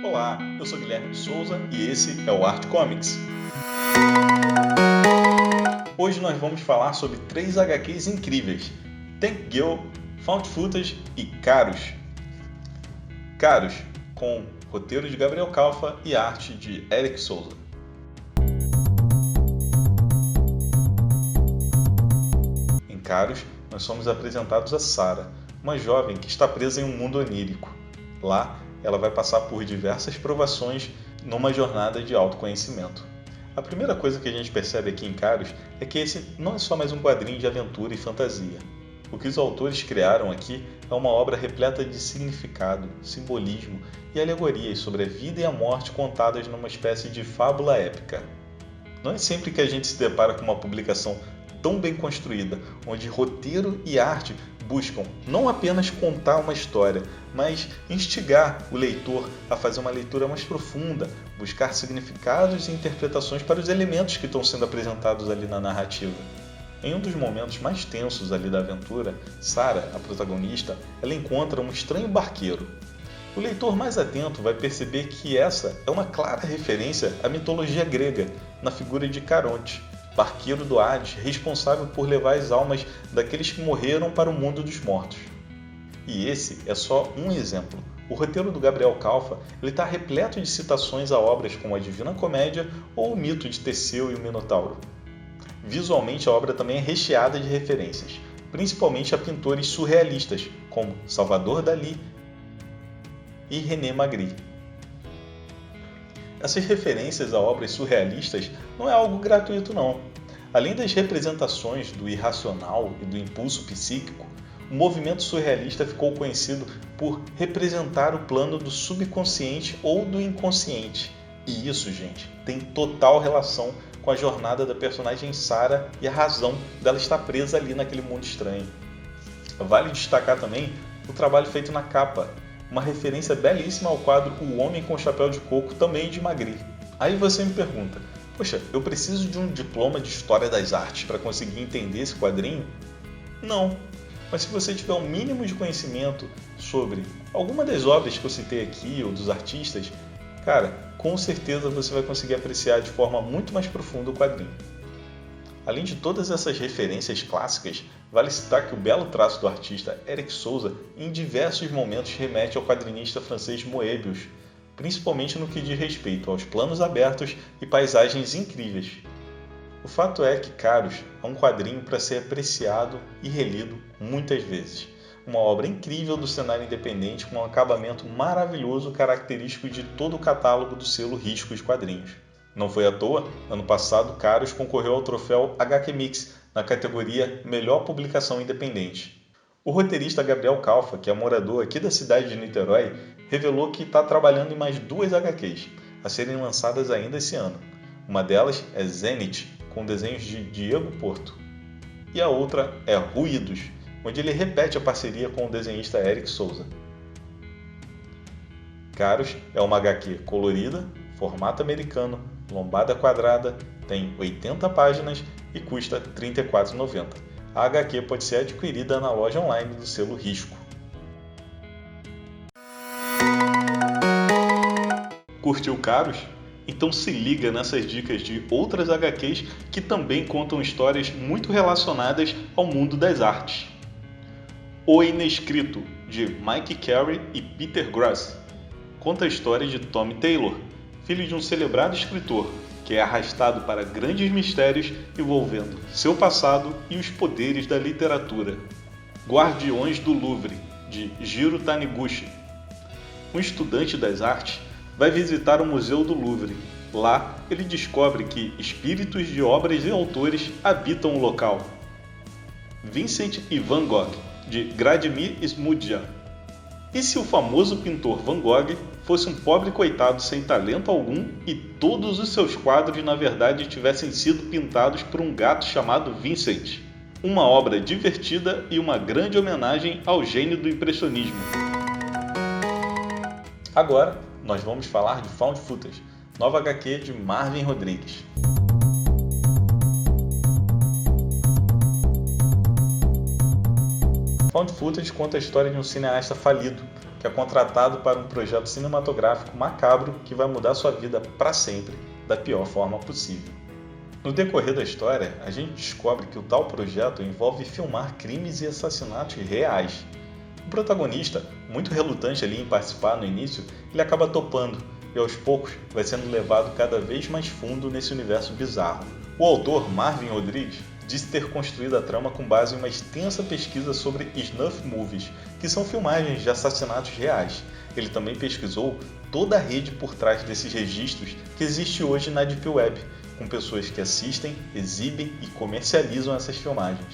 Olá, eu sou Guilherme de Souza e esse é o Art Comics. Hoje nós vamos falar sobre 3 HQs incríveis: Tank Girl, Found Footage e Caros. Caros, com roteiro de Gabriel Kalfa e arte de Eric Souza. Em Caros, nós somos apresentados a Sarah, uma jovem que está presa em um mundo onírico. Lá, ela vai passar por diversas provações numa jornada de autoconhecimento. A primeira coisa que a gente percebe aqui em Caros é que esse não é só mais um quadrinho de aventura e fantasia. O que os autores criaram aqui é uma obra repleta de significado, simbolismo e alegorias sobre a vida e a morte contadas numa espécie de fábula épica. Não é sempre que a gente se depara com uma publicação tão bem construída, onde roteiro e arte buscam não apenas contar uma história, mas instigar o leitor a fazer uma leitura mais profunda, buscar significados e interpretações para os elementos que estão sendo apresentados ali na narrativa. Em um dos momentos mais tensos ali da aventura, Sarah, a protagonista, ela encontra um estranho barqueiro. O leitor mais atento vai perceber que essa é uma clara referência à mitologia grega, na figura de Caronte, barqueiro do Hades, responsável por levar as almas daqueles que morreram para o mundo dos mortos. E esse é só um exemplo. O roteiro do Gabriel Kalfa está repleto de citações a obras como a Divina Comédia ou o mito de Teseu e o Minotauro. Visualmente, a obra também é recheada de referências, principalmente a pintores surrealistas, como Salvador Dalí e René Magritte. Essas referências a obras surrealistas não é algo gratuito não. Além das representações do irracional e do impulso psíquico, o movimento surrealista ficou conhecido por representar o plano do subconsciente ou do inconsciente. E isso, gente, tem total relação com a jornada da personagem Sarah e a razão dela estar presa ali naquele mundo estranho. Vale destacar também o trabalho feito na capa, uma referência belíssima ao quadro O Homem com Chapéu de Coco, também de Magritte. Aí você me pergunta, poxa, eu preciso de um diploma de História das Artes para conseguir entender esse quadrinho? Não, mas se você tiver um mínimo de conhecimento sobre alguma das obras que eu citei aqui ou dos artistas, cara, com certeza você vai conseguir apreciar de forma muito mais profunda o quadrinho. Além de todas essas referências clássicas, vale citar que o belo traço do artista Eric Souza em diversos momentos remete ao quadrinista francês Moebius, principalmente no que diz respeito aos planos abertos e paisagens incríveis. O fato é que Caros é um quadrinho para ser apreciado e relido muitas vezes. Uma obra incrível do cenário independente com um acabamento maravilhoso característico de todo o catálogo do selo Riscos Quadrinhos. Não foi à toa, ano passado, Caros concorreu ao troféu HQ Mix na categoria Melhor Publicação Independente. O roteirista Gabriel Kalfa, que é morador aqui da cidade de Niterói, revelou que está trabalhando em mais 2 HQs, a serem lançadas ainda esse ano. Uma delas é Zenith, com desenhos de Diego Porto. E a outra é Ruídos, onde ele repete a parceria com o desenhista Eric Souza. Caros é uma HQ colorida, formato americano, lombada quadrada, tem 80 páginas e custa R$ 34,90. A HQ pode ser adquirida na loja online do selo Risco. Curtiu Caros? Então se liga nessas dicas de outras HQs que também contam histórias muito relacionadas ao mundo das artes. O Inescrito, de Mike Carey e Peter Gross, conta a história de Tommy Taylor, filho de um celebrado escritor, que é arrastado para grandes mistérios envolvendo seu passado e os poderes da literatura. Guardiões do Louvre, de Jiro Taniguchi. Um estudante das artes vai visitar o Museu do Louvre. Lá, ele descobre que espíritos de obras e autores habitam o local. Vincent e Van Gogh, de Gradimir Smudja. E se o famoso pintor Van Gogh fosse um pobre coitado sem talento algum e todos os seus quadros na verdade tivessem sido pintados por um gato chamado Vincent? Uma obra divertida e uma grande homenagem ao gênio do impressionismo. Agora, nós vamos falar de Found Footage, nova HQ de Marvin Rodrigues. Found Footage conta a história de um cineasta falido que é contratado para um projeto cinematográfico macabro que vai mudar sua vida para sempre, da pior forma possível. No decorrer da história, a gente descobre que o tal projeto envolve filmar crimes e assassinatos reais. O protagonista, muito relutante ali em participar no início, ele acaba topando e aos poucos vai sendo levado cada vez mais fundo nesse universo bizarro. O autor, Marvin Rodrigues, disse ter construído a trama com base em uma extensa pesquisa sobre snuff movies, que são filmagens de assassinatos reais. Ele também pesquisou toda a rede por trás desses registros que existe hoje na Deep Web, com pessoas que assistem, exibem e comercializam essas filmagens.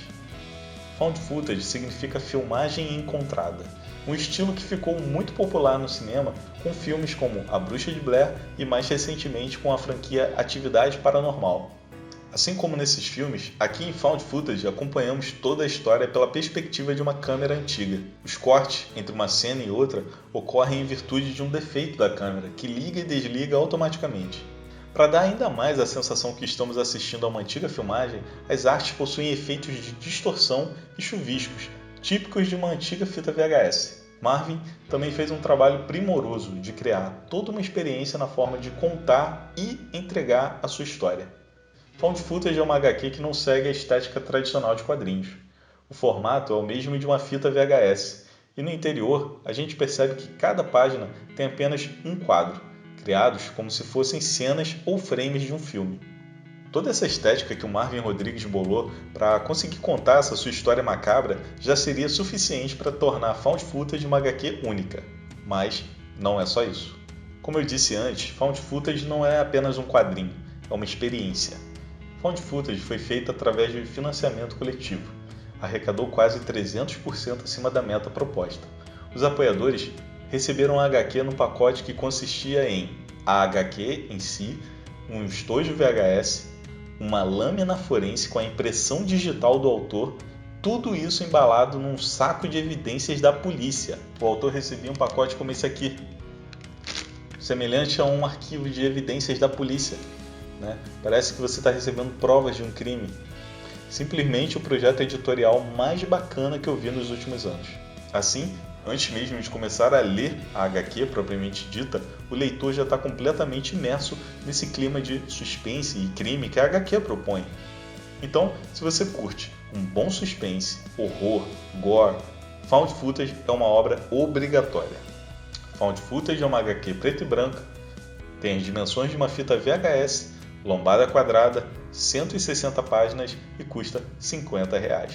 Found footage significa filmagem encontrada, um estilo que ficou muito popular no cinema com filmes como A Bruxa de Blair e mais recentemente com a franquia Atividade Paranormal. Assim como nesses filmes, aqui em Found Footage acompanhamos toda a história pela perspectiva de uma câmera antiga. Os cortes entre uma cena e outra ocorrem em virtude de um defeito da câmera, que liga e desliga automaticamente. Para dar ainda mais a sensação que estamos assistindo a uma antiga filmagem, as artes possuem efeitos de distorção e chuviscos, típicos de uma antiga fita VHS. Marvin também fez um trabalho primoroso de criar toda uma experiência na forma de contar e entregar a sua história. Found Footage é uma HQ que não segue a estética tradicional de quadrinhos. O formato é o mesmo de uma fita VHS, e no interior a gente percebe que cada página tem apenas um quadro, criados como se fossem cenas ou frames de um filme. Toda essa estética que o Marvin Rodrigues bolou para conseguir contar essa sua história macabra já seria suficiente para tornar Found Footage uma HQ única. Mas não é só isso. Como eu disse antes, Found Footage não é apenas um quadrinho, é uma experiência. Found Footage foi feita através de financiamento coletivo. Arrecadou quase 300% acima da meta proposta. Os apoiadores receberam a HQ no pacote que consistia em a HQ em si, um estojo VHS, uma lâmina forense com a impressão digital do autor, tudo isso embalado num saco de evidências da polícia. O autor recebia um pacote como esse aqui, semelhante a um arquivo de evidências da polícia. Parece que você está recebendo provas de um crime. Simplesmente o projeto editorial mais bacana que eu vi nos últimos anos. Assim, antes mesmo de começar a ler a HQ propriamente dita, o leitor já está completamente imerso nesse clima de suspense e crime que a HQ propõe. Então, se você curte um bom suspense, horror, gore, Found Footage é uma obra obrigatória. Found Footage é uma HQ preta e branca, tem as dimensões de uma fita VHS, lombada quadrada, 160 páginas e custa R$50.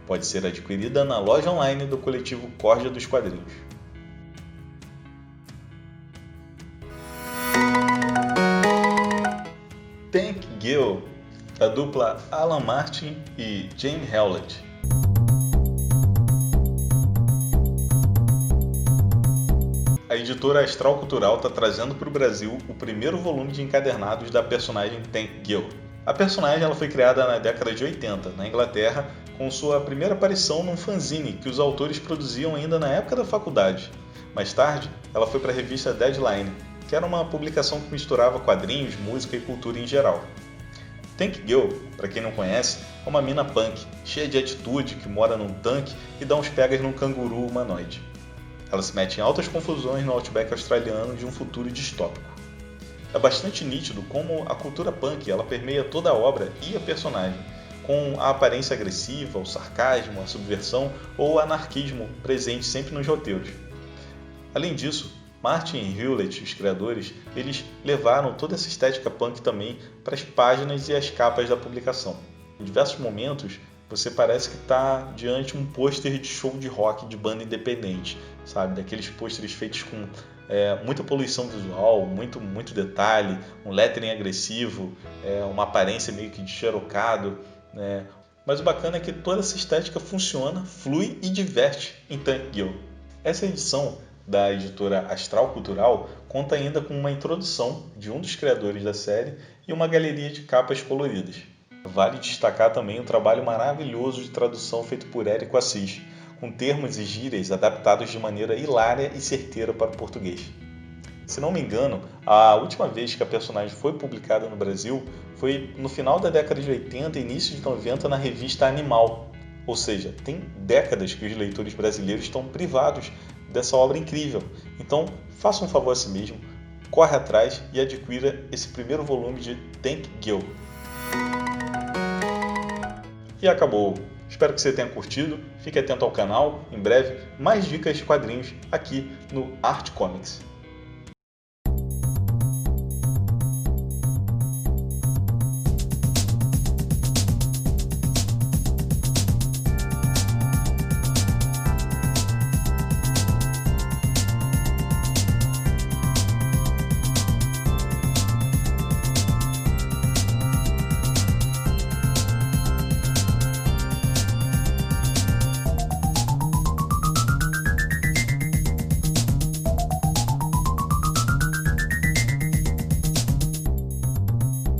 Pode ser adquirida na loja online do coletivo Corja dos Quadrinhos. Tank Girl, da dupla Alan Martin e Jane Hewlett. A editora Astral Cultural está trazendo para o Brasil o primeiro volume de encadernados da personagem Tank Girl. A personagem ela foi criada na década de 80, na Inglaterra, com sua primeira aparição num fanzine que os autores produziam ainda na época da faculdade. Mais tarde, ela foi para a revista Deadline, que era uma publicação que misturava quadrinhos, música e cultura em geral. Tank Girl, para quem não conhece, é uma mina punk, cheia de atitude, que mora num tanque e dá uns pegas num canguru humanoide. Ela se mete em altas confusões no outback australiano de um futuro distópico. É bastante nítido como a cultura punk ela permeia toda a obra e a personagem, com a aparência agressiva, o sarcasmo, a subversão ou o anarquismo presente sempre nos roteiros. Além disso, Martin e Hewlett, os criadores, eles levaram toda essa estética punk também para as páginas e as capas da publicação. Em diversos momentos, você parece que está diante de um pôster de show de rock de banda independente, sabe? Daqueles pôsteres feitos com muita poluição visual, muito detalhe, um lettering agressivo, uma aparência meio que de xerocado, né? Mas o bacana é que toda essa estética funciona, flui e diverte em Tank Girl. Essa edição da editora Astral Cultural conta ainda com uma introdução de um dos criadores da série e uma galeria de capas coloridas. Vale destacar também o trabalho maravilhoso de tradução feito por Érico Assis, com termos e gírias adaptados de maneira hilária e certeira para o português. Se não me engano, a última vez que a personagem foi publicada no Brasil foi no final da década de 80 e início de 90 na revista Animal. Ou seja, tem décadas que os leitores brasileiros estão privados dessa obra incrível. Então, faça um favor a si mesmo, corre atrás e adquira esse primeiro volume de Tank Girl. E acabou! Espero que você tenha curtido, fique atento ao canal, em breve mais dicas de quadrinhos aqui no Arte Comics.